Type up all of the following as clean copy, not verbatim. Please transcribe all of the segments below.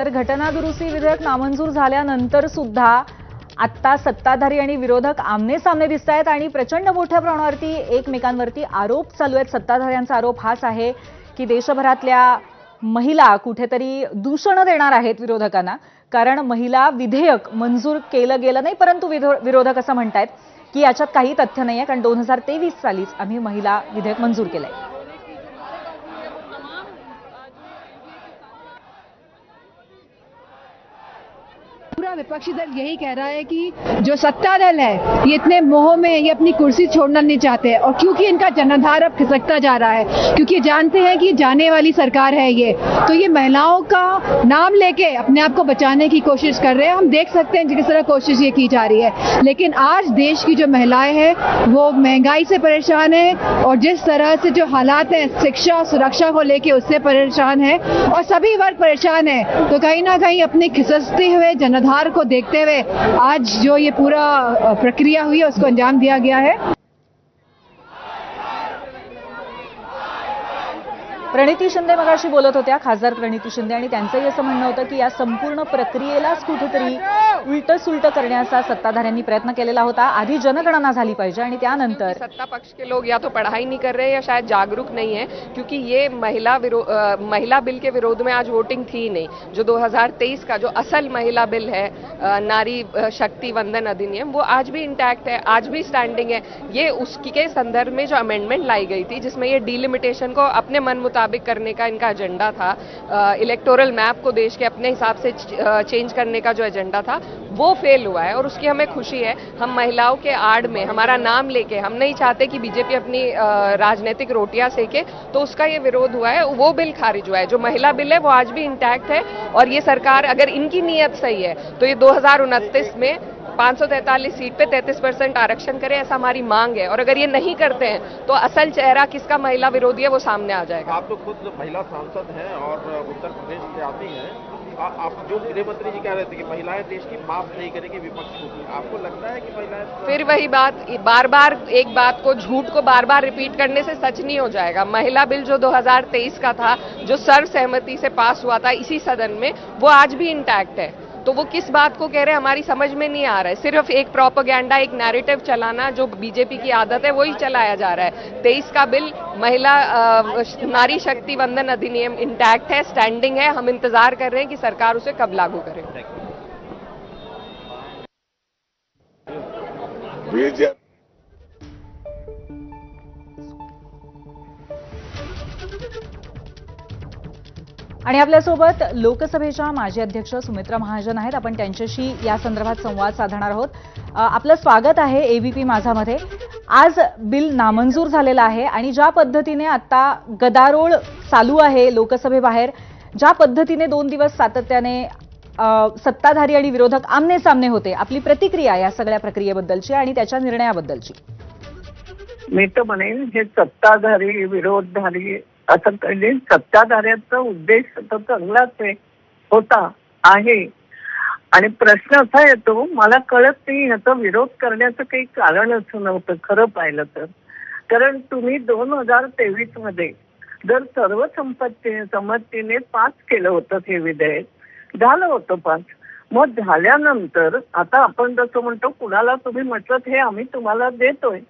तर घटना दुरुस्ती विधेयक नामंजूर झाल्यानंतर सुद्धा आता सत्ताधारी आणि विरोधक आमने सामने दिसत आहेत आणि प्रचंड मोठ्या प्रमाणावरती एकमेकांवरती आरोप चालू आहेत। सत्ताधाऱ्यांचा आरोप हाच आहे की देशभरातल्या महिला कुठेतरी दूषण देणार आहेत विरोधकांना, कारण महिला विधेयक मंजूर केलं गेलं नाही, परंतु विरोधक असं म्हणतात की याच्यात काही तथ्य नाहीये, कारण 2023 सालीच आम्ही महिला विधेयक मंजूर केलंय। पूरा विपक्षी दल यही कह रहा है कि जो सत्ता दल है ये इतने मोह में ये अपनी कुर्सी छोड़ना नहीं चाहते, और क्योंकि इनका जनाधार अब खिसकता जा रहा है, क्योंकि जानते हैं कि जाने वाली सरकार है ये, तो ये महिलाओं का नाम लेके अपने आप को बचाने की कोशिश कर रहे हैं। हम देख सकते हैं जिस तरह कोशिश ये की जा रही है, लेकिन आज देश की जो महिलाएं हैं वो महंगाई से परेशान है और जिस तरह से जो हालात हैं शिक्षा सुरक्षा को लेके उससे परेशान है, और सभी वर्ग परेशान है। तो कहीं ना कहीं अपने खिसकते हुए जनाधार को देखते हुए आज जो ये पूरा प्रक्रिया हुई है उसको अंजाम दिया गया है। प्रणिती शिंदे मगाशी बोलत होत्या, खासदार प्रणिती शिंदे, आणि त्यांचंही असं म्हणणं होतं की या संपूर्ण प्रक्रियेलाच कुठेतरी उलट सुलट करण्याचा सत्ताधाऱ्यांनी प्रयत्न केलेला होता। आधी जनगणना झाली पाहिजे आणि त्यानंतर सत्ता पक्ष के लोग या तो पढ़ाई नहीं कर रहे या शायद जागरूक नहीं है, क्योंकि ये महिला बिल के विरोध में आज वोटिंग थी नहीं। जो 2023 का जो असल महिला बिल है, नारी शक्ति वंदन अधिनियम, वो आज भी इंटैक्ट है, आज भी स्टैंडिंग है। ये उसकी के संदर्भ में जो अमेंडमेंट लाई गई थी जिसमें ये डिलिमिटेशन को अपने मन मुताबिक करने का इनका एजेंडा था, इलेक्टोरल मैप को देश के अपने हिसाब से चेंज करने का जो एजेंडा था वो फेल हुआ है, और उसकी हमें खुशी है। हम महिलाओं के आड़ में हमारा नाम लेके हम नहीं चाहते कि बीजेपी अपनी राजनीतिक रोटियां सेके, तो उसका ये विरोध हुआ है, वो बिल खारिज हुआ है। जो महिला बिल है वो आज भी इंटैक्ट है, और ये सरकार अगर इनकी नीयत सही है तो ये 2029 में 543 सीट पे 33% आरक्षण करे, ऐसा हमारी मांग है। और अगर ये नहीं करते हैं तो असल चेहरा किसका महिला विरोधी है वो सामने आ जाएगा। आप तो खुद महिला सांसद हैं और उत्तर प्रदेश से आती हैं। आप जो गृह मंत्री जी कह रहे थे कि महिलाएं देश की माफ नहीं करेंगी विपक्ष को, आपको लगता है कि महिलाएं फिर वही बात, बार बार एक बात को, झूठ को बार बार रिपीट करने से सच नहीं हो जाएगा। महिला बिल जो 2023 का था, जो सर्वसहमति से पास हुआ था इसी सदन में, वो आज भी इंटैक्ट है। तो वो किस बात को कह रहे हैं हमारी समझ में नहीं आ रहा है। सिर्फ एक प्रोपेगेंडा, एक नैरेटिव चलाना जो बीजेपी की आदत है वही चलाया जा रहा है। 23 का बिल महिला नारी शक्ति वंदन अधिनियम इंटैक्ट है, स्टैंडिंग है। हम इंतजार कर रहे हैं कि सरकार उसे कब लागू करे। आणि आपल्यासोबत लोकसभेच्या माजी अध्यक्ष सुमित्रा महाजन आहेत। आपण त्यांच्याशी या संदर्भात संवाद साधणार आहोत। आपलं स्वागत आहे एबीपी माझामध्ये। आज बिल नामंजूर झालेलं आहे आणि ज्या पद्धतीने आता गदारोळ चालू आहे लोकसभेबाहेर, ज्या पद्धतीने 2 दिवस सातत्याने सत्ताधारी आणि विरोधक आमने सामने होते, आपली प्रतिक्रिया या सगळ्या प्रक्रियेबद्दलची आणि त्याच्या निर्णयाबद्दलची? मी तर म्हणेन हे सत्ताधारी विरोधधारी असं कळले, सत्ताधाऱ्यांचा उद्देश तर चांगलाच होता आहे, आणि प्रश्न असा येतो, मला कळत नाही ह्याचा विरोध करण्याचं काही कारणच नव्हतं खरं पाहिलं तर. कारण तुम्ही 2023 मध्ये जर सर्वसंमतीने पास केलं होतं हे विधेयक, झालं होतं पास. मग झाल्यानंतर आता आपण जसं म्हणतो कुणाला तुम्ही म्हटलं हे आम्ही तुम्हाला देतोय,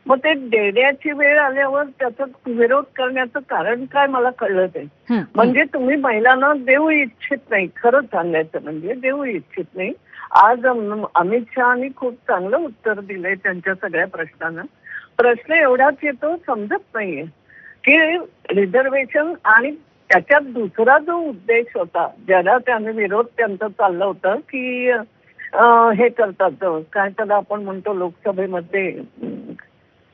मग ते देण्याची वेळ आल्यावर त्याचा विरोध करण्याचं कारण काय मला कळलं नाही. म्हणजे तुम्ही महिलांना देऊ इच्छित नाही, खरं सांगायचं म्हणजे देऊ इच्छित नाही. आज अमित शहानी खूप चांगलं उत्तर दिलंय त्यांच्या सगळ्या प्रश्नांना. प्रश्न एवढाच येतो, समजत नाहीये की रिझर्वेशन आणि त्याच्यात दुसरा जो उद्देश होता ज्याला त्याने विरोध त्यांचा चालला होता की हे करतात काय त्याला आपण म्हणतो लोकसभेमध्ये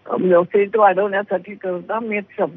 सीट वाढवण्यासाठी करता, मी एक शब्द